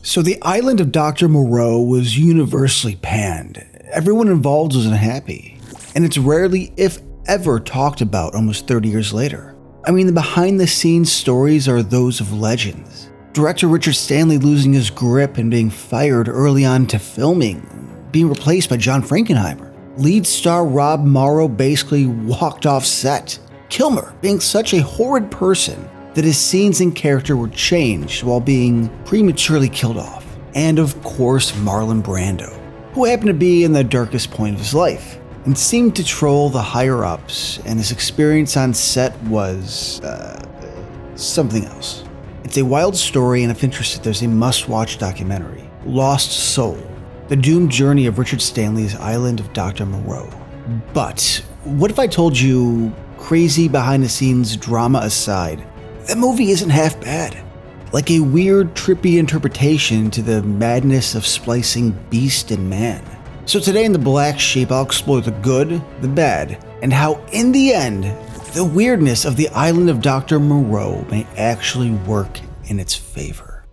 So the island of Dr. Moreau was universally panned. Everyone involved was unhappy. And it's rarely, if ever, talked about almost 30 years later. I mean, the behind-the-scenes stories are those of legends. Director Richard Stanley losing his grip and being fired early on to filming, being replaced by John Frankenheimer. Lead star Rob Morrow basically walked off set. Kilmer being such a horrid person that his scenes and character were changed while being prematurely killed off. And of course, Marlon Brando, who happened to be in the darkest point of his life and seemed to troll the higher-ups, and his experience on set was, something else. It's a wild story, and if interested, there's a must-watch documentary, Lost Soul, the doomed journey of Richard Stanley's Island of Dr. Moreau. But what if I told you, crazy behind-the-scenes drama aside, that movie isn't half bad. Like a weird, trippy interpretation to the madness of splicing beast and man. So today in The Black Sheep, I'll explore the good, the bad, and how in the end, the weirdness of the island of Dr. Moreau may actually work in its favor.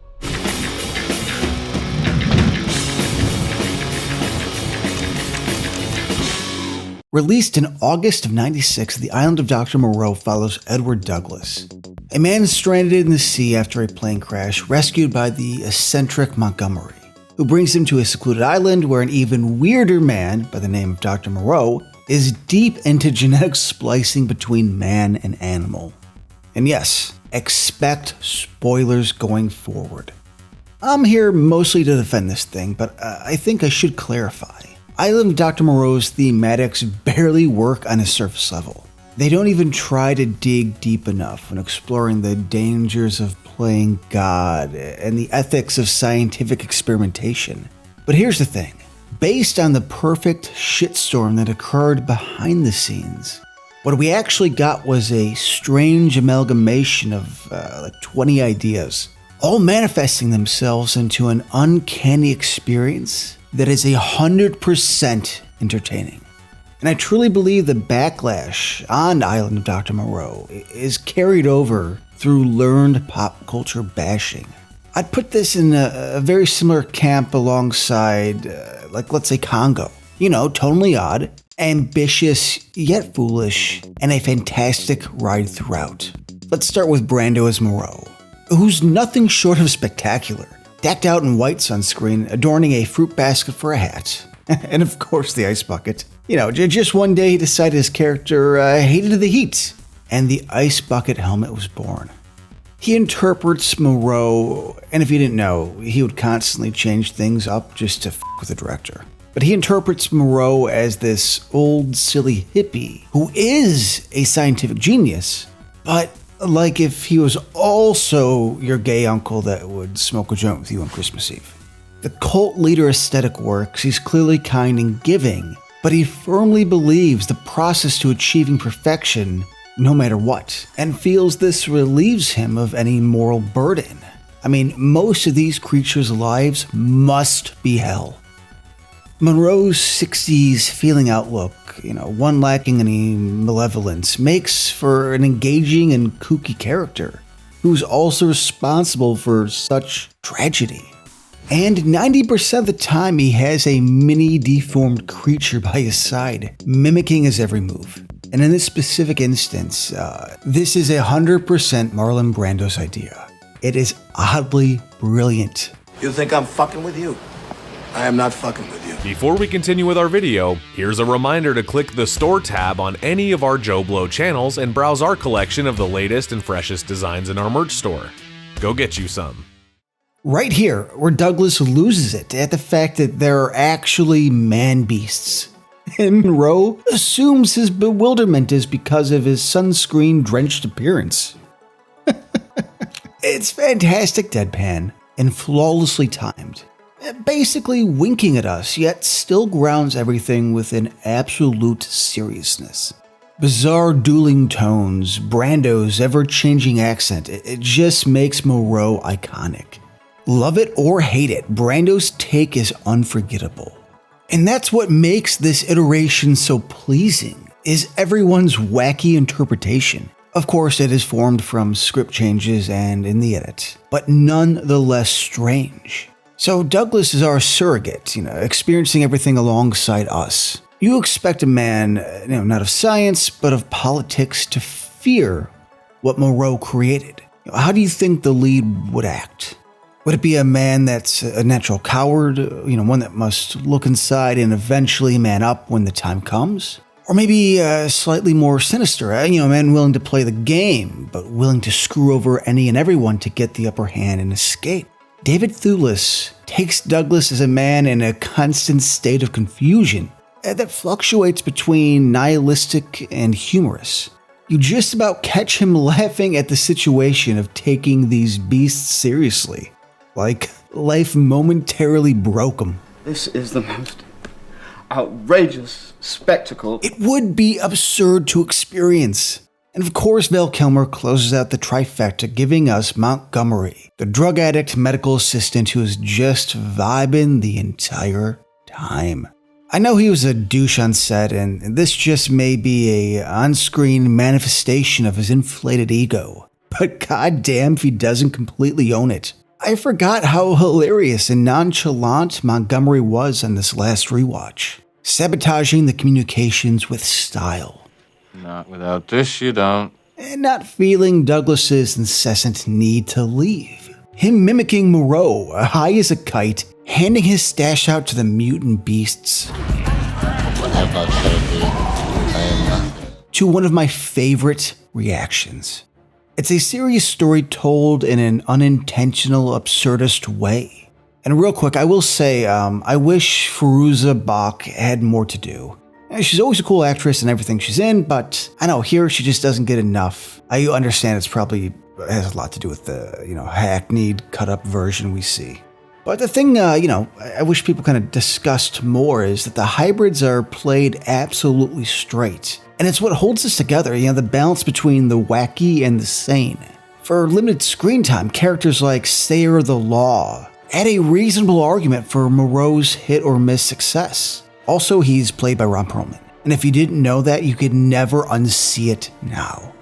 Released in August of '96, The Island of Dr. Moreau follows Edward Douglas, a man stranded in the sea after a plane crash, rescued by the eccentric Montgomery, who brings him to a secluded island where an even weirder man by the name of Dr. Moreau is deep into genetic splicing between man and animal. And yes, expect spoilers going forward. I'm here mostly to defend this thing, but I think I should clarify. Island of Dr. Moreau's thematics barely work on a surface level. They don't even try to dig deep enough when exploring the dangers of playing God and the ethics of scientific experimentation. But here's the thing. Based on the perfect shitstorm that occurred behind the scenes, what we actually got was a strange amalgamation of 20 ideas, all manifesting themselves into an uncanny experience that is 100% entertaining. And I truly believe the backlash on Island of Dr. Moreau is carried over through learned pop culture bashing. I'd put this in a very similar camp alongside, let's say Congo. You know, tonally odd, ambitious yet foolish, and a fantastic ride throughout. Let's start with Brando as Moreau, who's nothing short of spectacular, decked out in white sunscreen, adorning a fruit basket for a hat, and of course the ice bucket. You know, just one day he decided his character hated the heat, and the ice bucket helmet was born. He interprets Moreau, and if you didn't know, he would constantly change things up just to f with the director. But he interprets Moreau as this old, silly hippie who is a scientific genius, but like if he was also your gay uncle that would smoke a joint with you on Christmas Eve. The cult leader aesthetic works. He's clearly kind and giving, but he firmly believes the process to achieving perfection no matter what, and feels this relieves him of any moral burden. I mean, most of these creatures' lives must be hell. Monroe's 60s feeling outlook, one lacking any malevolence, makes for an engaging and kooky character who's also responsible for such tragedy. And 90% of the time he has a mini deformed creature by his side, mimicking his every move. And in this specific instance, this is 100% Marlon Brando's idea. It is oddly brilliant. You think I'm fucking with you? I am not fucking with you. Before we continue with our video, here's a reminder to click the store tab on any of our JoBlo channels and browse our collection of the latest and freshest designs in our merch store. Go get you some. Right here, where Douglas loses it at the fact that there are actually man-beasts. And Moreau assumes his bewilderment is because of his sunscreen-drenched appearance. It's fantastic deadpan and flawlessly timed. Basically winking at us, yet still grounds everything with an absolute seriousness. Bizarre dueling tones, Brando's ever-changing accent, it just makes Moreau iconic. Love it or hate it, Brando's take is unforgettable. And that's what makes this iteration so pleasing, is everyone's wacky interpretation. Of course, it is formed from script changes and in the edit, but nonetheless strange. So Douglas is our surrogate, experiencing everything alongside us. You expect a man, not of science, but of politics to fear what Moreau created. How do you think the lead would act? Would it be a man that's a natural coward, one that must look inside and eventually man up when the time comes? Or maybe slightly more sinister, a man willing to play the game, but willing to screw over any and everyone to get the upper hand and escape? David Thewlis takes Douglas as a man in a constant state of confusion that fluctuates between nihilistic and humorous. You just about catch him laughing at the situation of taking these beasts seriously. Like life momentarily broke him. This is the most outrageous spectacle. It would be absurd to experience. And of course, Val Kilmer closes out the trifecta, giving us Montgomery, the drug addict medical assistant who is just vibing the entire time. I know he was a douche on set, and this just may be a on-screen manifestation of his inflated ego. But goddamn if he doesn't completely own it. I forgot how hilarious and nonchalant Montgomery was on this last rewatch, sabotaging the communications with style. Not without this, you don't. And not feeling Douglas's incessant need to leave. Him mimicking Moreau, high as a kite, handing his stash out to the mutant beasts. To one of my favorite reactions. It's a serious story told in an unintentional, absurdist way. And real quick, I will say, I wish Fairuza Balk had more to do. She's always a cool actress in everything she's in, but I know here she just doesn't get enough. I understand it's probably has a lot to do with the, hackneyed, cut-up version we see. But the thing, I wish people kind of discussed more is that the hybrids are played absolutely straight. And it's what holds us together, the balance between the wacky and the sane. For limited screen time, characters like Sayer the Law add a reasonable argument for Moreau's hit-or-miss success. Also, he's played by Ron Perlman. And if you didn't know that, you could never unsee it now.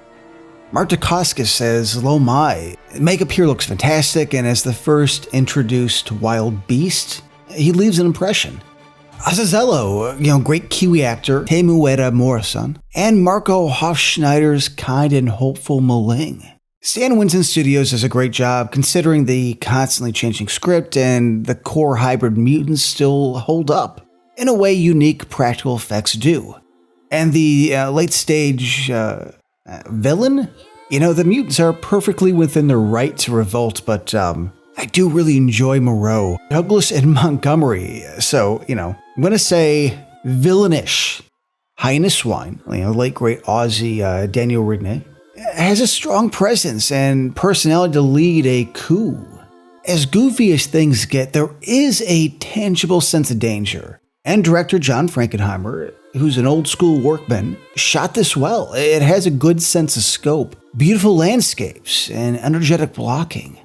Mark Dacascos says, "Lo my, makeup here looks fantastic, and as the first introduced wild beast, he leaves an impression." Azazello, great Kiwi actor, Temuera Morrison, and Marco Hofschneider's kind and hopeful Maling. Stan Winston Studios does a great job considering the constantly changing script and the core hybrid mutants still hold up, in a way unique practical effects do. And the late-stage villain? The mutants are perfectly within their right to revolt, but I do really enjoy Moreau, Douglas, and Montgomery. So, I'm going to say villainish. Highness Wine, late great Aussie Daniel Rigney, has a strong presence and personality to lead a coup. As goofy as things get, there is a tangible sense of danger. And director John Frankenheimer, who's an old school workman, shot this well. It has a good sense of scope, beautiful landscapes, and energetic blocking.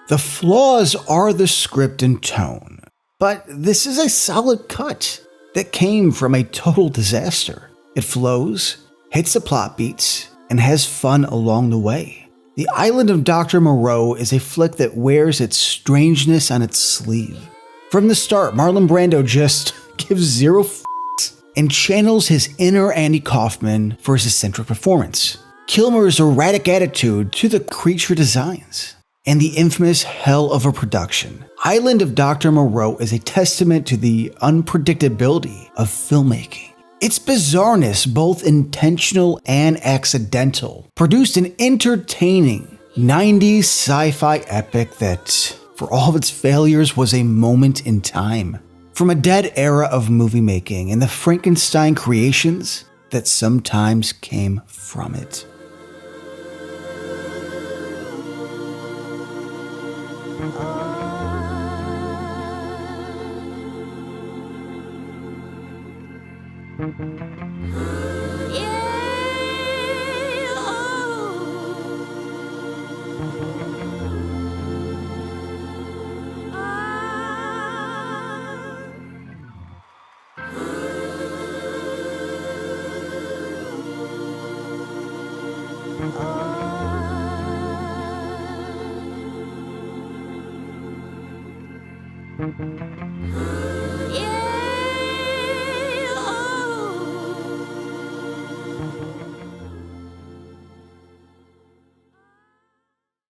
The flaws are the script and tone, but this is a solid cut that came from a total disaster. It flows, hits the plot beats, and has fun along the way. The Island of Dr. Moreau is a flick that wears its strangeness on its sleeve. From the start, Marlon Brando just gives zero f***s and channels his inner Andy Kaufman for his eccentric performance. Kilmer's erratic attitude to the creature designs, and the infamous hell of a production. Island of Dr. Moreau is a testament to the unpredictability of filmmaking. Its bizarreness, both intentional and accidental, produced an entertaining 90s sci-fi epic that, for all of its failures, was a moment in time. From a dead era of movie making and the Frankenstein creations that sometimes came from it.